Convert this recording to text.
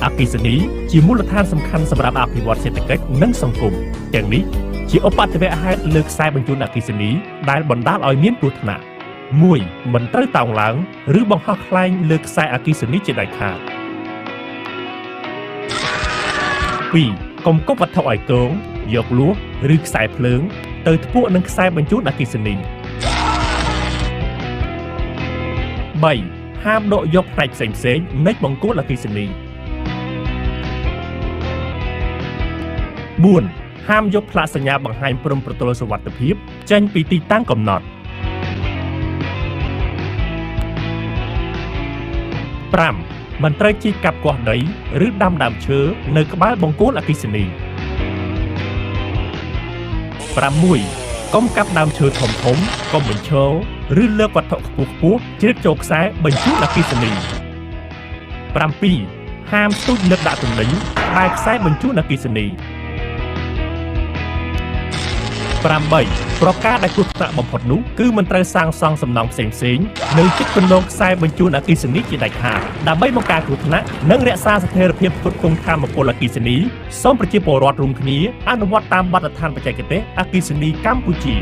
អគ្គិសនីជាមូលដ្ឋានសំខាន់សម្រាប់អភិវឌ្ឍសេដ្ឋកិច្ចនិងសង្គមទាំងនេះជាឧបទ្ទវហេតុលើខ្សែបញ្ជូនអគ្គិសនីដែលបណ្ដាលឲ្យមានគ្រោះថ្នាក់ 1. មិនត្រូវតោងឡើងឬបង្ហោះខ្លែងលើខ្សែអគ្គិសនីជាដាច់ខាត 2. កុំគប់វត្ថុឲ្យគងយកលួសឬខ្សែភ្លើងទៅធ្ពក់នឹងខ្សែបញ្ជូនអគ្គិសនី 3. ហាមដកយកផ្នែកផ្សេងៗនៃបង្គោលអគ្គិសនី 4. ហាមយកផ្លាកសញ្ញាបង្ហាញព្រំប្រទល់សុវត្ថិភាពចេញពីទីតាំងកំណត់ 5. មិនត្រូវជីកកាប់គាស់ដីឬដាំដើមឈើនៅក្បែរបង្គោលអគ្គិសនី 6. កុំកាប់ដើមឈើធំៗកុំបញ្ឈរឬលើកវត្ថុខ្ពស់ៗជ្រៀតចូលខ្សែបញ្ជូនអគ្គិសនី 7. ហាមស្ទូចលើកដាក់ទំនិញក្បែរខ្សែបញ្ជូនអគ្គិសនី 8. ប្រការដែលគ្រោះថ្នាក់បំផុតនោះគឺមិនត្រូវសាងសង់សំណង់ផ្សេងៗនៅជិតគន្លងខ្សែបញ្ជូនអគ្គិសនីជាដាច់ខាតដើម្បីបង្ការគ្រោះថ្នាក់និងរក្សាស្ថិរភាពផ្គត់ផ្គង់ថាមពលអគ្គិសនីសូមប្រជាពលរដ្ឋរួមគ្នាអនុវត្តតាមបទដ្ឋានបច្ចេកទេសអគ្គិសនីកម្ពុជា